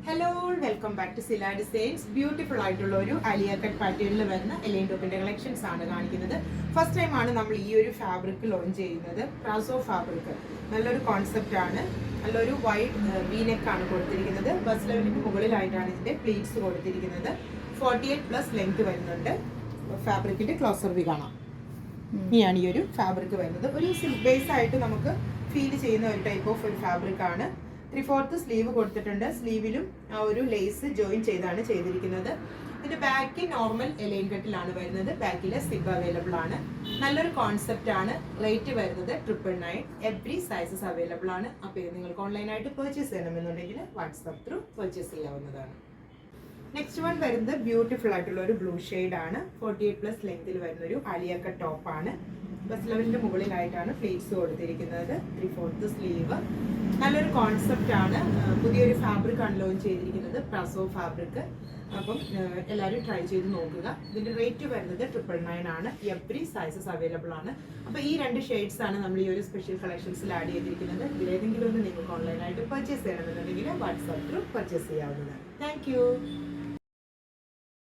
Hello welcome back to Sila designs. Beautiful ആയിട്ടുള്ള ഒരു അലിയ cut പാറ്റേണിൽ വരുന്ന എലൈൻ ടോപ്പിന്റെ കളക്ഷൻസ് ആണ് കാണിക്കുന്നത്. ഫസ്റ്റ് ടൈം ആണ് നമ്മൾ ഈ ഒരു ഫാബ്രിക് ലോഞ്ച് ചെയ്യുന്നത്. പ്രാസോ ഫാബ്രിക് നല്ലൊരു കോൺസെപ്റ്റ് ആണ്. നല്ലൊരു വൈഡ് വീനെക്ക് ആണ് കൊടുത്തിരിക്കുന്നത്. ബസ് ലെവലിന് മുകളിലായിട്ടാണ് ഇതിന്റെ പ്ലീറ്റ്സ് കൊടുത്തിരിക്കുന്നത്. 48+ ലെങ്ത് വരുന്നുണ്ട്. ഫാബ്രിക്കിന്റെ ക്ലോസർ വ്യൂ കാണാം. ഇനിയാണ് ഈ ഒരു ഫാബ്രിക് വരുന്നത്. ഒരു സിൽക്ക് ബേസ് ആയിട്ട് നമുക്ക് ഫീൽ ചെയ്യുന്ന ഒരു ടൈപ്പ് ഓഫ് ഒരു ഫാബ്രിക് ആണ്. 3/4 സ്ലീവ് കൊടുത്തിട്ടുണ്ട്. സ്ലീവിലും ആ ഒരു ലേസ് ജോയിൻ ചെയ്താണ് ചെയ്തിരിക്കുന്നത്. ഇതിന്റെ ബാക്ക് നോർമൽ എലൈൻ കട്ടിലാണ് വരുന്നത്. ബാക്കിൽ സിബ് അവൈലബിൾ ആണ്. നല്ലൊരു കോൺസെപ്റ്റ് ആണ്. റേറ്റ് വരുന്നത് 999. എവറി സൈസസ് അവൈലബിൾ ആണ്. അപ്പോൾ ഇത് നിങ്ങൾക്ക് ഓൺലൈനായിട്ട് പർച്ചേസ് ചെയ്യണമെന്നുണ്ടെങ്കിൽ വാട്സാപ്പ് ത്രൂ പർച്ചേസ് ചെയ്യാവുന്നതാണ്. നെക്സ്റ്റ് വൺ വരുന്നത് ബ്യൂട്ടിഫുൾ ആയിട്ടുള്ള ഒരു ബ്ലൂ ഷെയ്ഡ് ആണ്. 48+ ലെങ്തിൽ വരുന്ന ഒരു അലിയ കട്ട് ടോപ്പ് ആണ്. ബസ് ലെവലിന്റെ മുകളിലായിട്ടാണ് പ്ലീറ്റ്സ് കൊടുത്തിരിക്കുന്നത്. 3/4 സ്ലീവ്. നല്ലൊരു കോൺസെപ്റ്റ് ആണ്. പുതിയൊരു ഫാബ്രിക് ആണ് ലോഞ്ച് ചെയ്തിരിക്കുന്നത്, പ്രാസോ ഫാബ്രിക്. അപ്പം എല്ലാവരും ട്രൈ ചെയ്ത് നോക്കുക. ഇതിന്റെ റേറ്റ് വരുന്നത് 999 ആണ്. എവറി സൈസസ് അവൈലബിൾ ആണ്. അപ്പോൾ ഈ രണ്ട് ഷെയ്ഡ്സ് ആണ് നമ്മൾ ഈ ഒരു സ്പെഷ്യൽ കളക്ഷൻസിൽ ആഡ് ചെയ്തിരിക്കുന്നത്. ഇതിലേതെങ്കിലും ഒന്ന് നിങ്ങൾക്ക് ഓൺലൈനായിട്ട് പർച്ചേസ് ചെയ്യണമെന്നുണ്ടെങ്കിൽ വാട്സാപ്പ് ത്രൂ പർച്ചേസ് ചെയ്യാവുന്നതാണ്. താങ്ക്